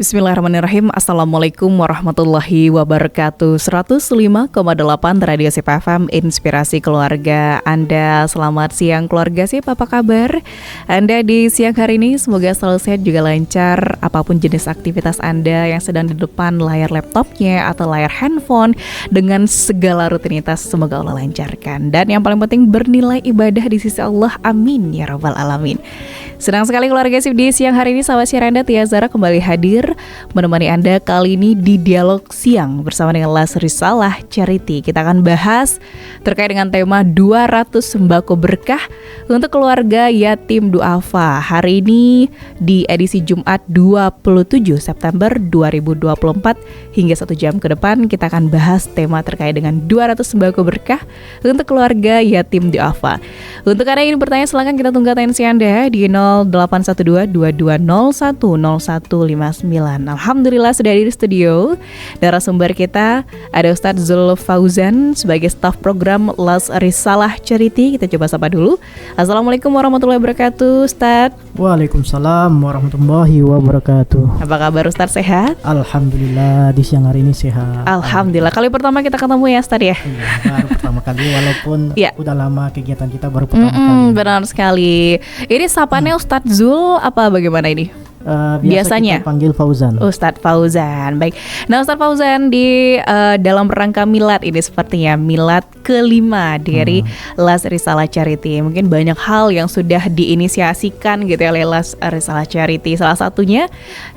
Bismillahirrahmanirrahim. Assalamualaikum warahmatullahi wabarakatuh. 105,8 Radio Sip FM, Inspirasi Keluarga. Anda selamat siang keluarga Sip, apa kabar? Anda di siang hari ini semoga selalu sehat juga lancar. Apapun jenis aktivitas Anda yang sedang di depan layar laptopnya atau layar handphone, dengan segala rutinitas semoga Allah lancarkan. Dan yang paling penting bernilai ibadah di sisi Allah. Amin ya rabbal alamin. Senang sekali keluarga Sip, di siang hari ini sahabat siar Anda Tia Zara kembali hadir menemani Anda kali ini di Dialog Siang bersama dengan Las Risalah Charity. Kita akan bahas terkait dengan tema 200 sembako berkah untuk keluarga yatim duafa. Hari ini di edisi Jumat 27 September 2024 hingga 1 jam ke depan kita akan bahas tema terkait dengan 200 sembako berkah untuk keluarga yatim duafa. Untuk Anda yang ingin bertanya silakan kita tunggu atensi Anda di 0812 2201 0159. Alhamdulillah sudah di studio. Narasumber kita ada Ustadz Zul Fauzan sebagai staf program Las Risalah Charity. Kita coba sapa dulu. Assalamualaikum warahmatullahi wabarakatuh, Ustadz. Waalaikumsalam warahmatullahi wabarakatuh. Apa kabar Ustadz, sehat? Alhamdulillah di siang hari ini sehat. Alhamdulillah. Kali pertama kita ketemu ya Ustadz ya? Iya, baru pertama kali walaupun udah lama kegiatan kita baru pertama kali. Benar sekali. Ini sapannya Ustadz Zul apa bagaimana ini? Biasanya kita panggil Fauzan. Ustadz Fauzan. Baik. Nah, Ustadz Fauzan di dalam rangka milad ini sepertinya milad kelima dari Las Risalah Charity. Mungkin banyak hal yang sudah diinisiasikan gitu ya oleh Las Risalah Charity. Salah satunya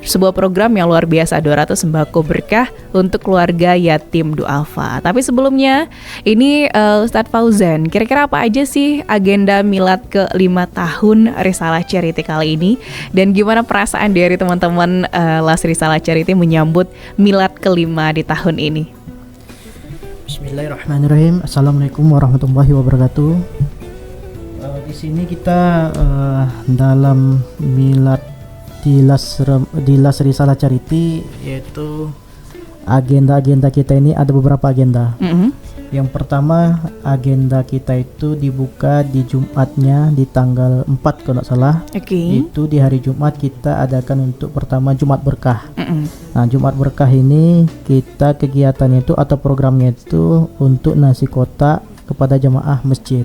sebuah program yang luar biasa, 200 sembako berkah untuk keluarga yatim duafa. Tapi sebelumnya ini Ustadz Fauzan, kira-kira apa aja sih agenda milad ke-5 tahun Risalah Charity kali ini, dan gimana perasaan dari teman-teman Las Risalah Charity menyambut milad kelima di tahun ini? Bismillahirrahmanirrahim. Assalamualaikum warahmatullahi wabarakatuh. Di sini kita dalam milad di Las Risalah Charity, yaitu agenda-agenda kita ini ada beberapa agenda. Yang pertama, agenda kita itu dibuka di Jumatnya di tanggal 4 kalau tidak salah. Itu di hari Jumat kita adakan untuk pertama Jumat Berkah. Nah, Jumat Berkah ini kita kegiatannya itu atau programnya itu untuk nasi kotak kepada jamaah masjid.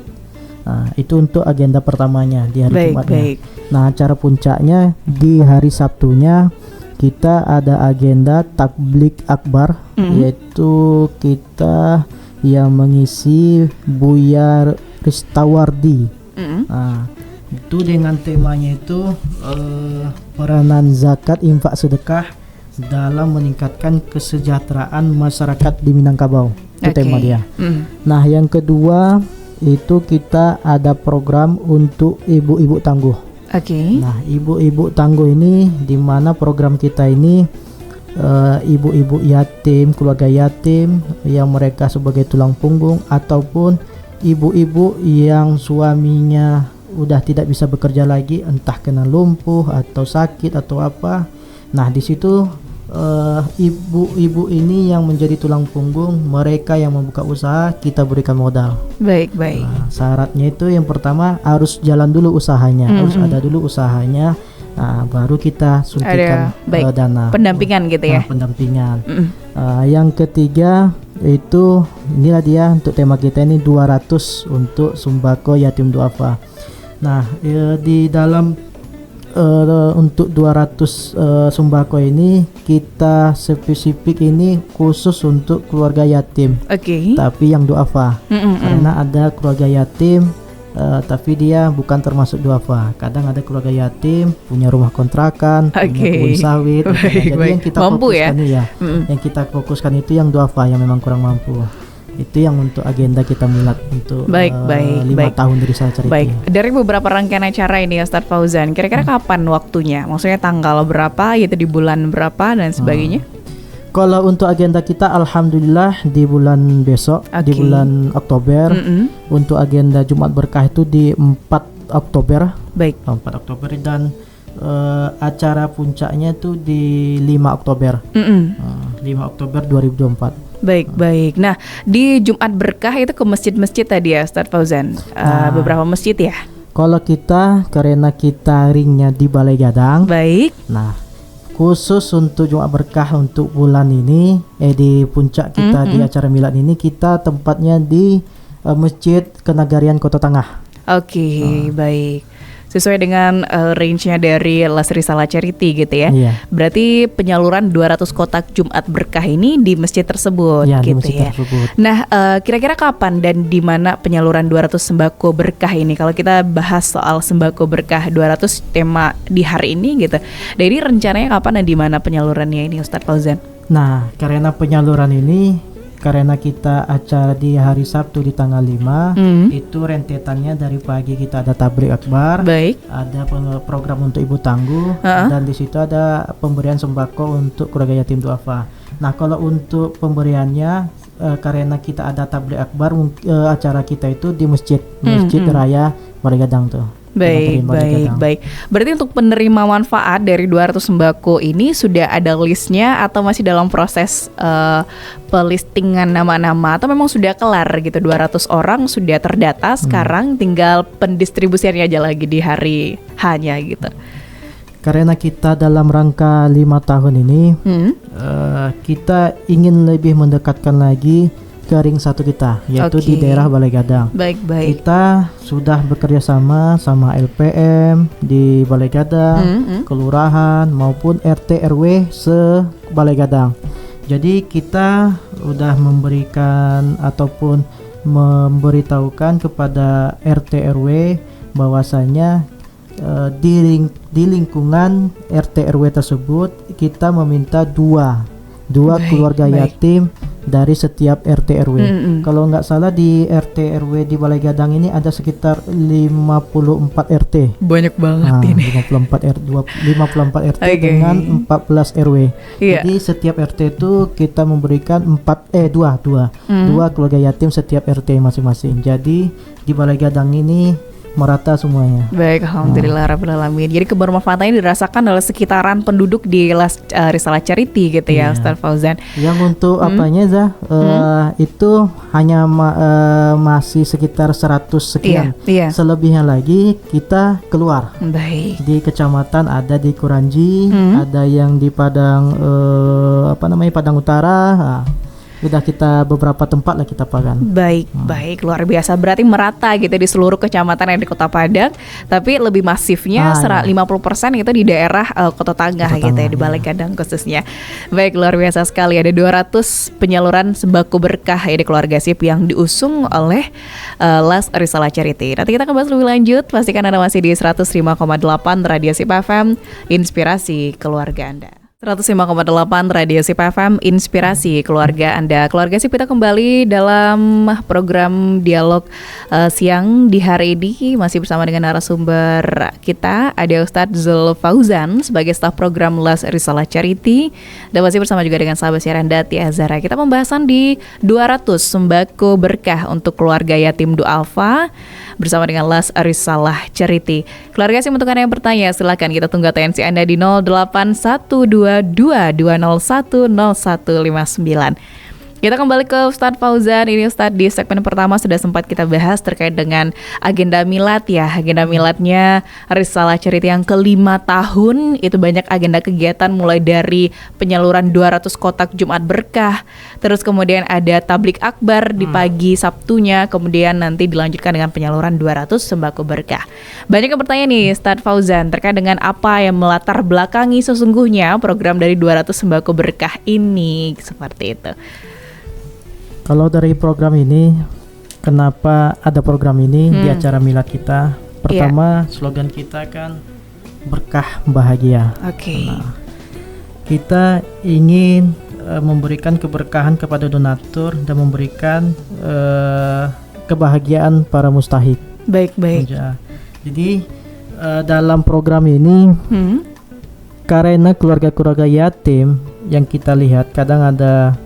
Nah, itu untuk agenda pertamanya di hari Jumatnya. Nah, acara puncaknya di hari Sabtunya kita ada agenda Takblik Akbar, yaitu kita yang mengisi Buya Ristawardi. Nah, itu dengan temanya itu peranan zakat infak sedekah dalam meningkatkan kesejahteraan masyarakat di Minangkabau. Itu tema dia. Nah, yang kedua itu kita ada program untuk ibu-ibu tangguh. Nah, ibu-ibu tangguh ini di mana program kita ini ibu-ibu yatim, keluarga yatim yang mereka sebagai tulang punggung ataupun ibu-ibu yang suaminya udah tidak bisa bekerja lagi, entah kena lumpuh atau sakit atau apa. Nah, di situ ibu-ibu ini yang menjadi tulang punggung, mereka yang membuka usaha, kita berikan modal. Baik. Nah, syaratnya itu yang pertama harus jalan dulu usahanya, harus ada dulu usahanya. Nah, baru kita suntikan dana pendampingan gitu ya. Pendampingan. Yang ketiga itu inilah dia untuk tema kita ini 200 untuk sembako yatim duafa. Nah, di dalam untuk 200 sembako ini kita spesifik ini khusus untuk keluarga yatim. Tapi yang duafa. Karena ada keluarga yatim tapi dia bukan termasuk duafa. Kadang ada keluarga yatim punya rumah kontrakan, punya kebun sawit. Jadi yang kita fokuskan yang kita fokuskan itu yang duafa yang memang kurang mampu. Itu yang untuk agenda kita milad untuk 5 tahun dari Risalah Charity. Dari beberapa rangkaian acara ini Ustadz Fauzan, kira-kira kapan waktunya? Maksudnya tanggal berapa, yaitu di bulan berapa dan sebagainya? Kalau untuk agenda kita alhamdulillah di bulan besok, di bulan Oktober. Untuk agenda Jumat Berkah itu di 4 Oktober. 4 Oktober dan acara puncaknya itu di 5 Oktober. 5 Oktober 2024. Baik. Nah, di Jumat Berkah itu ke masjid-masjid tadi ya Ustadz Fauzan. Beberapa masjid ya? Kalau kita karena kita ringnya di Balai Gadang. Nah, khusus untuk Jumat Berkah untuk bulan ini di puncak kita di acara milad ini, kita tempatnya di Masjid Kenagarian Kota Tangah. Oke, baik. Sesuai dengan range-nya dari Las Risalah Charity gitu ya. Iya. Berarti penyaluran 200 kotak Jumat Berkah ini di masjid tersebut Iya, di gitu masjid ya. tersebut. Nah, kira-kira kapan dan di mana penyaluran 200 sembako berkah ini? Kalau kita bahas soal sembako berkah 200 tema di hari ini gitu. Jadi rencananya kapan dan di mana penyalurannya ini, Ustadz Fauzan? Nah, karena penyaluran ini, karena kita acara di hari Sabtu di tanggal 5, itu rentetannya dari pagi kita ada tablik akbar, Baik. ada program untuk ibu tangguh, dan di situ ada pemberian sembako untuk keluarga yatim duafa. Nah, kalau untuk pemberiannya, karena kita ada tablik akbar, acara kita itu di Masjid Raya Balai Gadang tuh. Baik. Berarti untuk penerima manfaat dari 200 sembako ini sudah ada listnya atau masih dalam proses pelistingan nama-nama, atau memang sudah kelar gitu, 200 orang sudah terdata, sekarang tinggal pendistribusiannya aja lagi di hari H-nya gitu. Karena kita dalam rangka 5 tahun ini, kita ingin lebih mendekatkan lagi ke ring satu kita, yaitu di daerah Balai Gadang. Baik. Kita sudah bekerja sama LPM di Balai Gadang, kelurahan maupun RT RW se-Balai Gadang. Jadi kita sudah memberikan ataupun memberitahukan kepada RT RW bahwasanya di lingkungan RT RW tersebut kita meminta dua keluarga yatim dari setiap RT RW. Kalau nggak salah di RT RW di Balai Gadang ini ada sekitar 54 RT. Banyak banget ini. 54 RT dengan 14 RW. Iya. Jadi setiap RT itu kita memberikan dua keluarga yatim setiap RT masing-masing. Jadi di Balai Gadang ini merata semuanya. Baik, alhamdulillah rabbil alamin. Jadi kebermanfaatannya dirasakan oleh sekitaran penduduk di Las Risalah Charity gitu ya, Ustaz Fauzan. Yang untuk apanya itu hanya masih sekitar 100 sekian. Iya. Selebihnya lagi kita keluar. Baik. Di kecamatan ada di Kuranji, ada yang di Padang Padang Utara. Udah kita beberapa tempat lah kita pagan. Baik, luar biasa. Berarti merata gitu di seluruh kecamatan yang di Kota Padang, tapi lebih masifnya 50% itu di daerah Kota Tangah gitu ya, di Balai Gadang khususnya. Baik, luar biasa sekali. Ada 200 penyaluran sembako berkah ya di Keluarga Sip yang diusung oleh Las Risalah Charity. Nanti kita akan bahas lebih lanjut. Pastikan Anda masih di 105,8 Radio Sip FM, inspirasi keluarga Anda. 105,8 Radio Sip FM, inspirasi keluarga Anda. Keluarga Sip, kita kembali dalam program dialog siang di hari ini. Masih bersama dengan narasumber kita, ada Ustadz Zul Fauzan sebagai staf program Las Risalah Charity, dan masih bersama juga dengan sahabat siaran Dati Azhara. Kita pembahasan di 200 sembako berkah untuk keluarga yatim du'afa bersama dengan Las Risalah Charity. Keluarga Sip, untuk Anda yang bertanya, silakan kita tunggu atensi Anda di 081221010159. Kita kembali ke Ustadz Fauzan. Ini Ustadz, di segmen pertama sudah sempat kita bahas terkait dengan agenda milad ya. Agenda miladnya Risalah Charity yang ke-5 tahun. Itu banyak agenda kegiatan, mulai dari penyaluran 200 kotak Jumat Berkah, terus kemudian ada tablik akbar di pagi Sabtunya, kemudian nanti dilanjutkan dengan penyaluran 200 sembako berkah. Banyak yang bertanya nih Ustadz Fauzan terkait dengan apa yang melatar belakangi sesungguhnya program dari 200 sembako berkah ini, seperti itu. Kalau dari program ini, kenapa ada program ini di acara milad kita? Pertama, slogan kita kan berkah bahagia. Nah, kita ingin memberikan keberkahan kepada donatur dan memberikan kebahagiaan para mustahik. Baik. Jadi dalam program ini, karena keluarga-keluarga yatim yang kita lihat kadang ada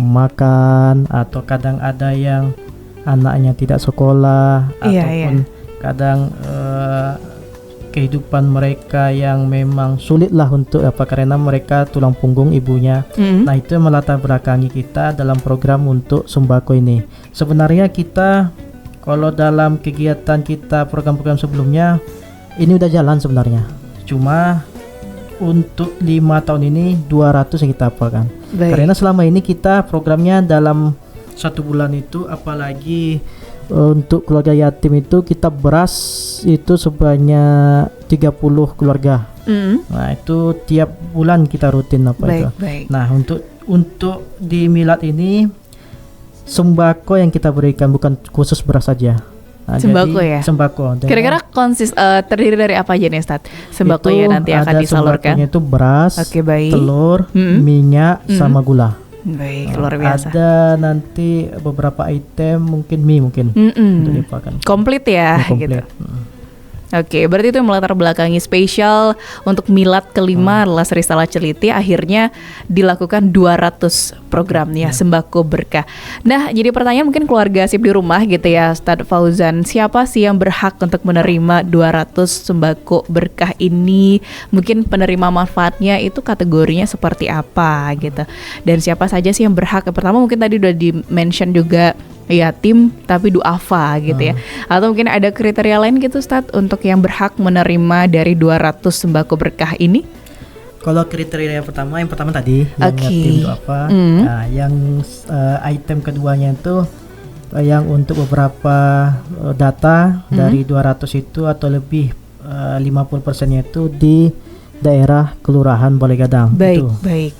makan, atau kadang ada yang anaknya tidak sekolah, ataupun kadang kehidupan mereka yang memang sulit lah untuk karena mereka tulang punggung ibunya. Nah, itu melatar belakangi kita dalam program untuk sembako ini. Sebenarnya kita kalau dalam kegiatan kita program-program sebelumnya ini udah jalan sebenarnya, cuma untuk 5 tahun ini 200 yang kita hafalkan. Baik. Karena selama ini kita programnya dalam 1 bulan itu, apalagi untuk keluarga yatim itu kita beras itu sebanyak 30 keluarga. Nah itu tiap bulan kita rutin itu. Baik. Nah untuk di milad ini sembako yang kita berikan bukan khusus beras saja. Nah, Sembako jadi, ya? Sembako. Kira-kira terdiri dari apa aja nih, Ustadz? Sembako itu ya nanti akan ada disalurkan. sembakonya itu beras, Baik. telur, minyak, sama gula. Baik, luar biasa. Ada nanti beberapa item, mungkin mie untuk dipakan. Komplit ya, Komplit. gitu. Oke, berarti itu yang melatar belakangi spesial untuk milad kelima Lasri Salah Celiti akhirnya dilakukan 200 program ya, sembako berkah. Nah, jadi pertanyaan mungkin keluarga sip di rumah gitu ya, Ustadz Fauzan, siapa sih yang berhak untuk menerima 200 sembako berkah ini? Mungkin penerima manfaatnya itu kategorinya seperti apa gitu. Dan siapa saja sih yang berhak? Yang pertama mungkin tadi udah di-mention juga yatim tapi duafa gitu ya. Atau mungkin ada kriteria lain gitu Ustadz untuk yang berhak menerima dari 200 sembako berkah ini? Kalau kriteria yang pertama tadi yang yatim duafa. Nah, yang item keduanya itu yang untuk beberapa data dari 200 itu atau lebih 50%-nya itu di daerah Kelurahan Balai Gadang. Baik.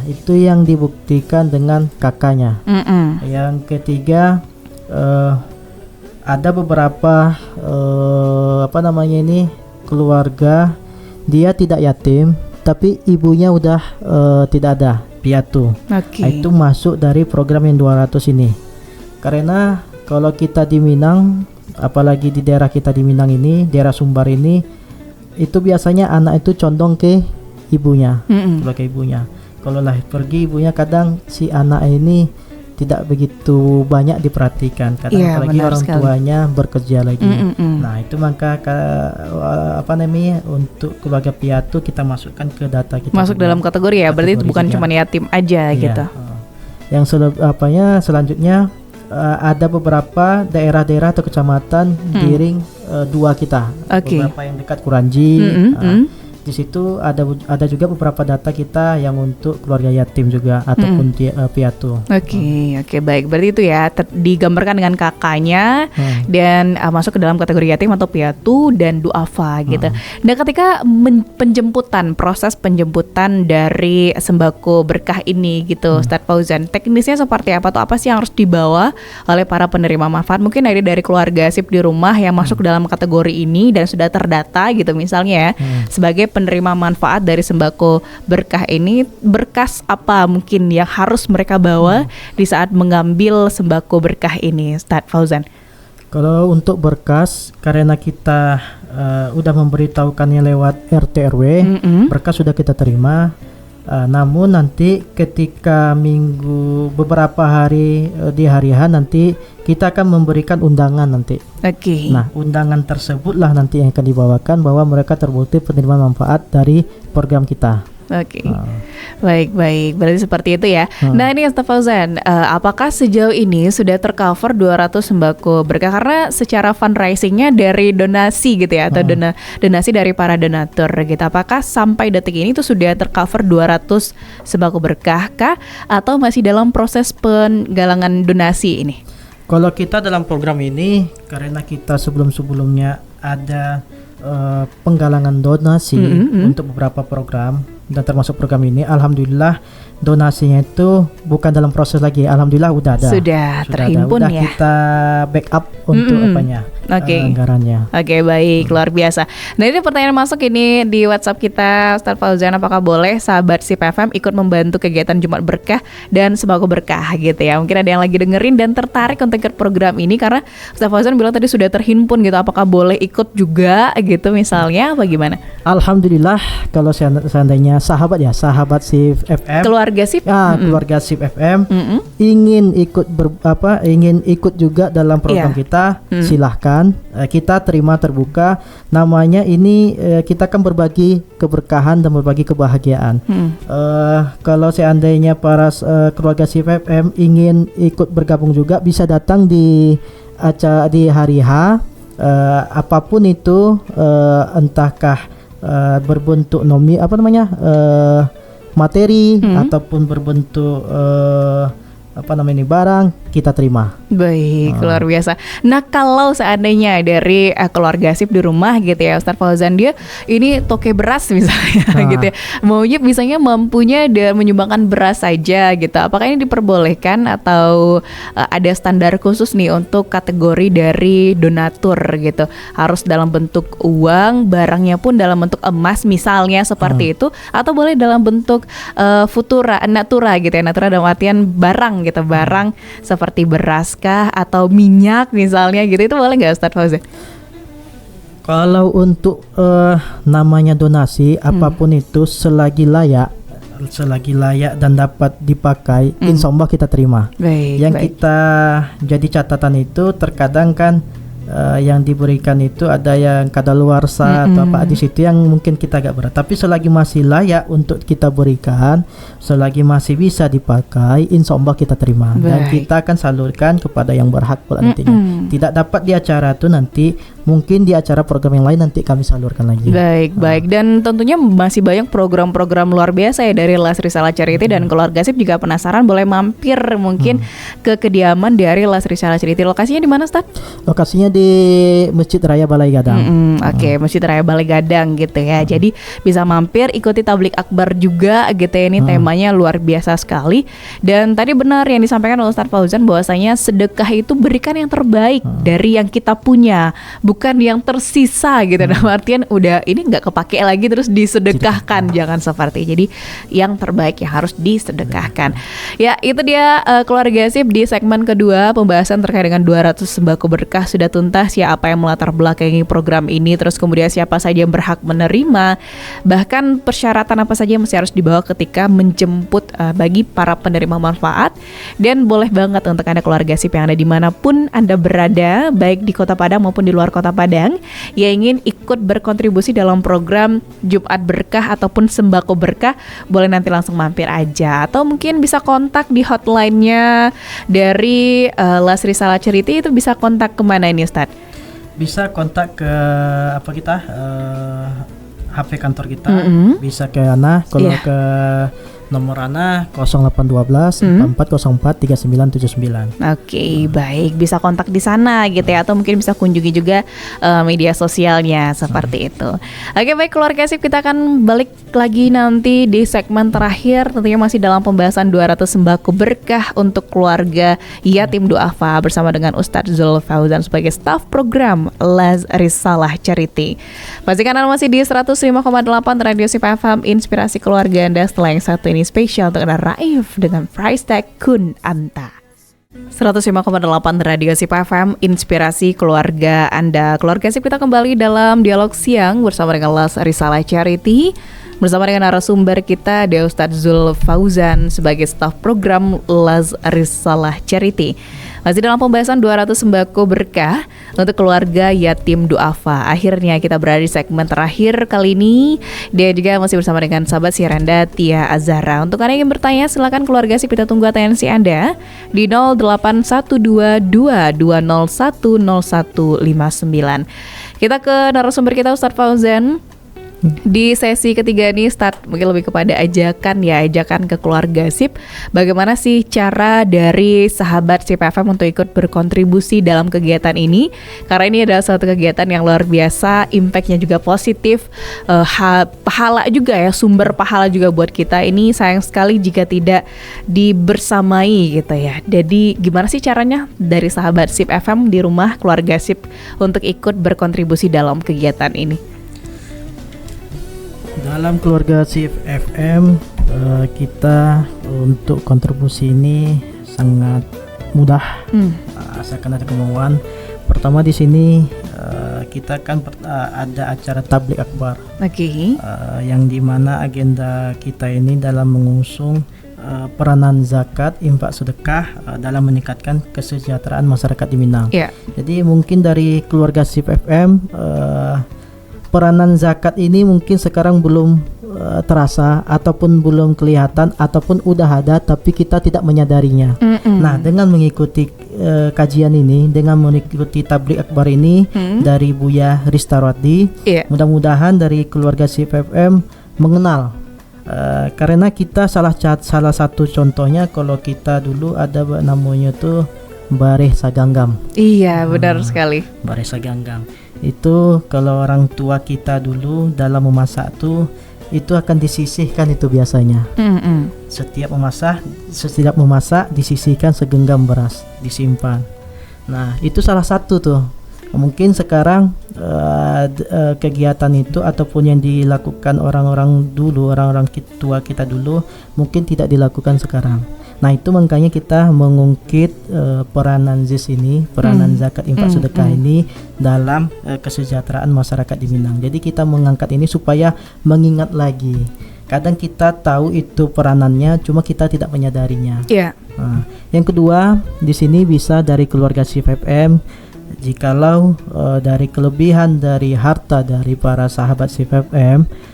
Itu yang dibuktikan dengan kakaknya. Yang ketiga ada beberapa keluarga dia tidak yatim tapi ibunya udah tidak ada, piatu. Itu masuk dari program yang 200 ini. Karena kalau kita di Minang, apalagi di daerah kita di Minang ini, daerah Sumbar ini, itu biasanya anak itu condong ke ibunya, ke ibunya. Kalau lah pergi ibunya, kadang si anak ini tidak begitu banyak diperhatikan. Kadang apalagi orang tuanya bekerja lagi. Nah itu maka untuk keluarga piatu kita masukkan ke data kita. Masuk dalam kategori ya, berarti itu bukan cuma yatim aja gitu. Yang selanjutnya ada beberapa daerah-daerah atau kecamatan di ring 2 kita, beberapa yang dekat Kuranji. Di situ ada juga beberapa data kita yang untuk keluarga yatim juga ataupun piatu. Oke, baik. Berarti itu ya digambarkan dengan kakaknya dan masuk ke dalam kategori yatim atau piatu dan duafa gitu. Nah, ketika proses penjemputan dari sembako berkah ini gitu, Ustadz Fauzan, teknisnya seperti apa atau apa sih yang harus dibawa oleh para penerima manfaat? Mungkin dari keluarga sip di rumah yang masuk dalam kategori ini dan sudah terdata gitu misalnya sebagai penerima manfaat dari sembako berkah ini, berkas apa mungkin yang harus mereka bawa di saat mengambil sembako berkah ini, Ustadz Fauzan? Kalau untuk berkas, karena kita udah memberitahukannya lewat RT RW, berkas sudah kita terima. Namun nanti ketika beberapa hari di hari H nanti kita akan memberikan undangan nanti. Nah, undangan tersebutlah nanti yang akan dibawakan bahwa mereka terbukti penerima manfaat dari program kita. Baik. Berarti seperti itu ya. Nah ini Ustadz Fauzan, apakah sejauh ini sudah tercover 200 sembako berkah? Karena secara fundraisingnya dari donasi gitu ya, atau donasi dari para donatur gitu. Apakah sampai detik ini itu sudah tercover 200 sembako berkah kah? Atau masih dalam proses penggalangan donasi ini? Kalau kita dalam program ini, karena kita sebelum-sebelumnya ada penggalangan donasi untuk beberapa program dan termasuk program ini, alhamdulillah donasinya itu bukan dalam proses lagi, alhamdulillah udah ada, sudah terhimpun udah ya. Kita backup untuk anggarannya. Baik, luar biasa. Nah ini pertanyaan masuk ini di WhatsApp kita, Ustadz Fauzan, apakah boleh sahabat SIP FM ikut membantu kegiatan Jumat Berkah dan sembako berkah gitu ya? Mungkin ada yang lagi dengerin dan tertarik untuk ikut program ini karena Ustadz Fauzan bilang tadi sudah terhimpun gitu, apakah boleh ikut juga gitu misalnya, apa gimana? Alhamdulillah kalau seandainya sahabat SIP FM, keluarga SIP, keluarga SIP FM ingin ikut juga dalam program kita, silahkan. Kita terima terbuka. Namanya ini kita akan berbagi keberkahan dan berbagi kebahagiaan. Kalau seandainya para keluarga SIP FM ingin ikut bergabung juga, bisa datang di hari H, apapun itu, entahkah berbentuk materi ataupun berbentuk barang, kita terima. Baik, luar biasa. Nah, kalau seandainya dari keluarga SIP di rumah gitu ya, Ustadz Fauzan, dia ini toke beras misalnya gitu ya, maunya misalnya mampunya dan menyumbangkan beras saja gitu, apakah ini diperbolehkan atau ada standar khusus nih untuk kategori dari donatur gitu, harus dalam bentuk uang, barangnya pun dalam bentuk emas misalnya seperti itu, atau boleh dalam bentuk natura gitu ya, natura dalam artian barang gitu, barang seperti beras kah atau minyak misalnya gitu, itu boleh nggak Ustadz Fauzan? Kalau untuk namanya donasi apapun itu selagi layak dan dapat dipakai, insya Allah kita terima. Kita jadi catatan itu terkadang kan yang diberikan itu ada yang kadaluarsa atau apa di situ yang mungkin kita agak berat. Tapi selagi masih layak untuk kita berikan, selagi masih bisa dipakai, insya Allah kita terima. Dan kita akan salurkan kepada yang berhak nantinya. Tidak dapat di acara itu nanti, mungkin di acara program yang lain nanti kami salurkan lagi. Baik. Dan tentunya masih banyak program-program luar biasa ya dari Las Risalah Charity, dan keluarga SIP juga penasaran boleh mampir mungkin ke kediaman dari Las Risalah Charity. Lokasinya di mana, Ustaz? Lokasinya di Masjid Raya Balai Gadang. Oke, Masjid Raya Balai Gadang gitu ya. Jadi bisa mampir, ikuti tablik akbar juga gitu ya. Ini temanya luar biasa sekali. Dan tadi benar yang disampaikan oleh Ustaz Fauzan bahwasanya sedekah itu berikan yang terbaik dari yang kita punya, bukan yang tersisa gitu. Dalam artian udah ini nggak kepake lagi terus disedekahkan, jangan seperti. Jadi yang terbaik yang harus disedekahkan. Ya, itu dia keluarga SIP di segmen kedua, pembahasan terkait dengan 200 sembako berkah sudah tuntas ya, apa yang melatar belakangi program ini, terus kemudian siapa saja yang berhak menerima, bahkan persyaratan apa saja yang mesti harus dibawa ketika menjemput bagi para penerima manfaat. Dan boleh banget untuk Anda keluarga SIP yang ada dimanapun Anda berada, baik di Kota Padang maupun di luar Kota Padang, yang ingin ikut berkontribusi dalam program Jumat Berkah ataupun Sembako Berkah, boleh nanti langsung mampir aja, atau mungkin bisa kontak di hotline-nya dari Las Risalah Charity. Itu bisa kontak kemana ini, Ustaz? Bisa kontak ke HP kantor kita, bisa ke Ana, kalau ke nomor Ana 0812 4404 3979. Oke, baik, bisa kontak di sana gitu ya, atau mungkin bisa kunjungi juga media sosialnya seperti itu. Oke, baik keluarga SIP, kita akan balik lagi nanti di segmen terakhir, tentunya masih dalam pembahasan 200 sembako berkah untuk keluarga yatim duafa bersama dengan Ustadz Zul Fauzan sebagai staf program Las Risalah Charity. Pastikan Anda masih di 105,8 Radio SIP FM, inspirasi keluarga Anda. Setelah yang satu ini spesial untuk Anda, Raif dengan price tag Kun Anta. 105,8 Radio SIP FM, inspirasi keluarga Anda. Keluarga SIP, kita kembali dalam dialog siang bersama dengan Las Risalah Charity, bersama dengan narasumber kita ada Ustadz Zul Fauzan sebagai staf program Las Risalah Charity. Masih dalam pembahasan 200 sembako berkah untuk keluarga yatim duafa. Akhirnya kita berada di segmen terakhir kali ini. Dia juga masih bersama dengan sahabat Siranda Tia Azhara. Untuk Anda yang ingin bertanya, silakan keluarga SIP, kita tunggu atensi Anda di 081222010159. Kita ke narasumber kita Ustadz Fauzan. Di sesi ketiga ini start mungkin lebih kepada ajakan ke keluarga SIP. Bagaimana sih cara dari sahabat SIP FM untuk ikut berkontribusi dalam kegiatan ini? Karena ini adalah suatu kegiatan yang luar biasa, impactnya juga positif, pahala juga ya, sumber pahala juga buat kita. Ini sayang sekali jika tidak dibersamai gitu ya. Jadi gimana sih caranya dari sahabat SIP FM di rumah, keluarga SIP, untuk ikut berkontribusi dalam kegiatan ini? Dalam keluarga SIP FM, kita untuk kontribusi ini sangat mudah, asalkan ada kemauan. Pertama di sini kita kan ada acara tablik akbar, yang dimana agenda kita ini dalam mengusung peranan zakat, infak, sedekah dalam meningkatkan kesejahteraan masyarakat di Minang. Jadi mungkin dari keluarga SIP FM, peranan zakat ini mungkin sekarang belum terasa ataupun belum kelihatan ataupun udah ada tapi kita tidak menyadarinya. Nah, dengan mengikuti kajian ini, dengan mengikuti tablik akbar ini dari Buya Ristarwadi, mudah-mudahan dari keluarga CFFM mengenal. Karena kita salah satu contohnya, kalau kita dulu ada namanya tuh Bareh Saganggam. Iya, benar sekali. Bareh Saganggam itu kalau orang tua kita dulu dalam memasak tuh itu akan disisihkan itu biasanya. Setiap memasak disisihkan segenggam beras, disimpan. Nah, itu salah satu tuh. Mungkin sekarang kegiatan itu ataupun yang dilakukan orang-orang dulu, orang-orang tua kita dulu mungkin tidak dilakukan sekarang. Nah, itu makanya kita mengungkit peranan ZIS ini, peranan zakat infak sedekah ini dalam kesejahteraan masyarakat di Minang. Jadi kita mengangkat ini supaya mengingat lagi. Kadang kita tahu itu peranannya, cuma kita tidak menyadarinya. Nah, yang kedua, di sini bisa dari keluarga CFFM, jikalau dari kelebihan dari harta dari para sahabat CFFM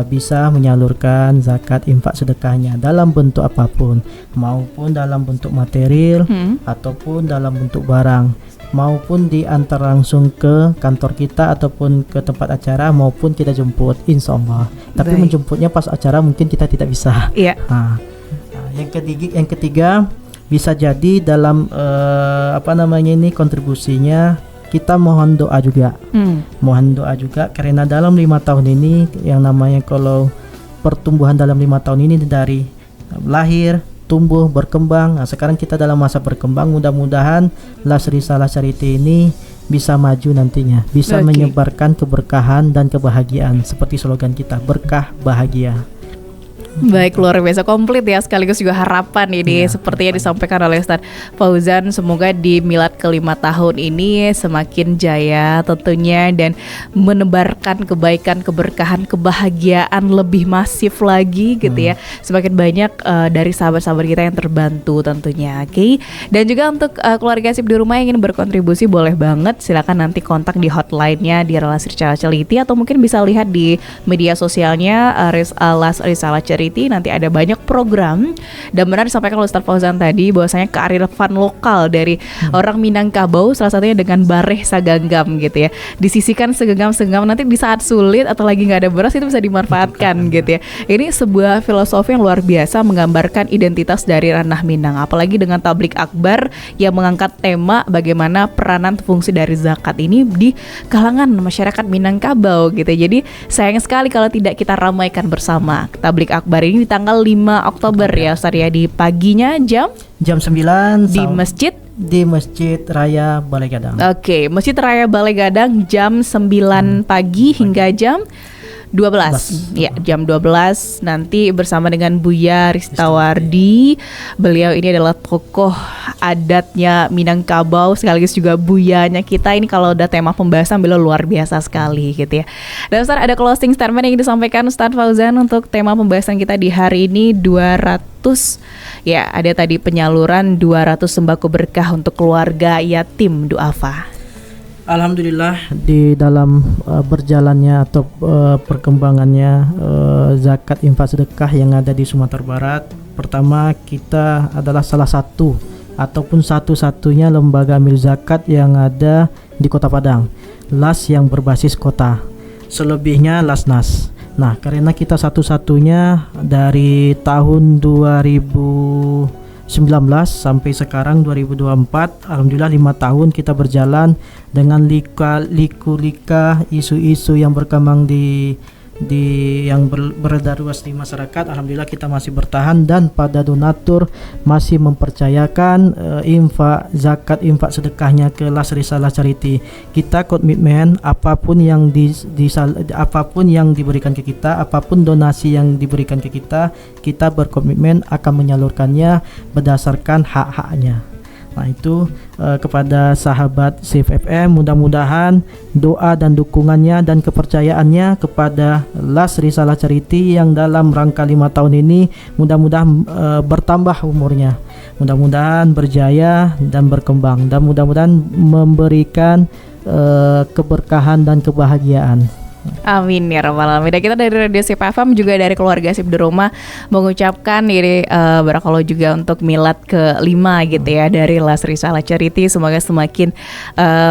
bisa menyalurkan zakat infak sedekahnya dalam bentuk apapun, maupun dalam bentuk material ataupun dalam bentuk barang, maupun diantar langsung ke kantor kita ataupun ke tempat acara, maupun kita jemput, insya Allah. Tapi menjemputnya pas acara mungkin kita tidak bisa. Nah, yang ketiga bisa jadi dalam kontribusinya kita mohon doa juga. Mohon doa juga karena dalam 5 tahun ini yang namanya kalau pertumbuhan dalam 5 tahun ini dari lahir, tumbuh, berkembang. Nah, sekarang kita dalam masa berkembang, mudah-mudahan Las Risalah Charity ini bisa maju nantinya, bisa menyebarkan keberkahan dan kebahagiaan seperti slogan kita, berkah bahagia. Baik, luar biasa, komplit ya, sekaligus juga harapan ini seperti yang disampaikan oleh Ustadz Fauzan. Semoga di milad ke-5 tahun ini semakin jaya tentunya dan menebarkan kebaikan, keberkahan, kebahagiaan lebih masif lagi gitu ya. Semakin banyak dari sahabat-sahabat kita yang terbantu tentunya. Dan juga untuk keluarga SIP di rumah yang ingin berkontribusi, boleh banget, silakan nanti kontak di hotline-nya di Las Risalah Charity, atau mungkin bisa lihat di media sosialnya Las Risalah Charity. Nanti ada banyak program, dan benar disampaikan oleh Ustadz Fauzan tadi bahwasanya kearifan lokal dari orang Minangkabau, salah satunya dengan Bareh Saganggam gitu ya, disisihkan segenggam-segenggam, nanti di saat sulit atau lagi nggak ada beras itu bisa dimanfaatkan gitu ya. Ini sebuah filosofi yang luar biasa menggambarkan identitas dari ranah Minang, apalagi dengan tablik akbar yang mengangkat tema bagaimana peranan fungsi dari zakat ini di kalangan masyarakat Minangkabau gitu. Jadi sayang sekali kalau tidak kita ramaikan bersama tablik akbar ini di tanggal 5 Oktober ya Ustaz ya, di paginya jam 9 di Masjid Raya Balai Gadang. Masjid Raya Balai Gadang jam 9 pagi hingga jam 12. Ya, jam 12 nanti bersama dengan Buya Ristarwadi. Beliau ini adalah tokoh adatnya Minangkabau sekaligus juga buyanya kita. Ini kalau udah tema pembahasan beliau luar biasa sekali gitu ya. Dan Ustaz, ada closing statement yang ingin disampaikan Ustaz Fauzan untuk tema pembahasan kita di hari ini, 200 ya, ada tadi penyaluran 200 sembako berkah untuk keluarga yatim duafa. Alhamdulillah, di dalam berjalannya atau perkembangannya zakat infak sedekah yang ada di Sumatera Barat, pertama kita adalah salah satu ataupun satu-satunya lembaga amil zakat yang ada di Kota Padang, LAS yang berbasis kota, selebihnya LASNAS. Nah, karena kita satu-satunya dari tahun 2019 sampai sekarang 2024, alhamdulillah 5 tahun kita berjalan dengan liku-lika isu-isu yang berkembang di yang beredar luas di masyarakat. Alhamdulillah kita masih bertahan, dan pada donatur masih mempercayakan zakat infak sedekahnya ke Las Risalah Charity. Kita komitmen apapun yang apapun yang diberikan ke kita, apapun donasi yang diberikan ke kita, kita berkomitmen akan menyalurkannya berdasarkan hak-haknya. Nah, itu kepada sahabat CFFM, mudah-mudahan doa dan dukungannya dan kepercayaannya kepada Las Risalah Charity yang dalam rangka 5 tahun ini mudah-mudahan bertambah umurnya, mudah-mudahan berjaya dan berkembang, dan mudah-mudahan memberikan keberkahan dan kebahagiaan Amin ya rabbal alamin. Dan kita dari Radio Sip FM juga dari keluarga Sip di rumah mengucapkan diri barakallahu juga untuk milad ke-5 gitu ya dari Las Risalah Charity. Semoga semakin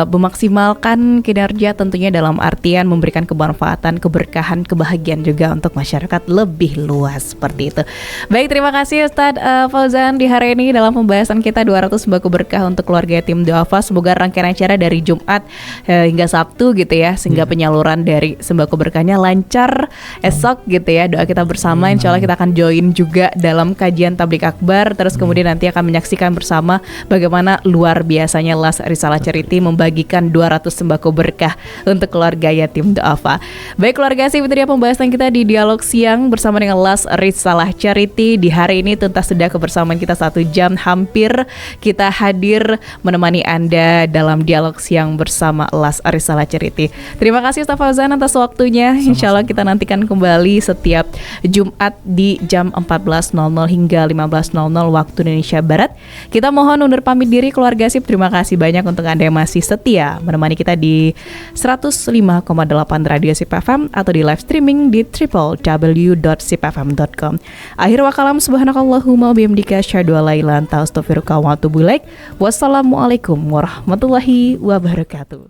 memaksimalkan kinerja tentunya dalam artian memberikan kemanfaatan, keberkahan, kebahagiaan juga untuk masyarakat lebih luas seperti itu. Baik, terima kasih Ustadz Fauzan di hari ini dalam pembahasan kita 200 sembako berkah untuk keluarga yatim duafa. Semoga rangkaian acara dari Jumat hingga Sabtu gitu ya, sehingga penyaluran dari sembako berkahnya lancar esok gitu ya. Doa kita bersama, insya Allah kita akan join juga dalam kajian tablik akbar. Terus kemudian nanti akan menyaksikan bersama bagaimana luar biasanya Las Risalah Charity membagikan 200 sembako berkah untuk keluarga yatim duafa. Baik keluarga sih, itu dia pembahasan kita di Dialog Siang bersama dengan Las Risalah Charity. Di hari ini tuntas sudah kebersamaan kita 1 jam hampir kita hadir menemani Anda dalam Dialog Siang bersama Las Risalah Charity. Terima kasih Ustaz Fauzan atas waktunya. Insya Allah kita nantikan kembali setiap Jumat di jam 14.00 hingga 15.00 waktu Indonesia Barat. Kita mohon undur pamit diri keluarga Sip. Terima kasih banyak untuk Anda yang masih setia menemani kita di 105,8 Radio Sip FM atau di live streaming di www.sipfm.com. Akhir wa kalam, subhanakallahumma bihamdika asyhadu an la ilaha illa anta astaghfiruka wa atubu ilaik. Wassalamualaikum warahmatullahi wabarakatuh.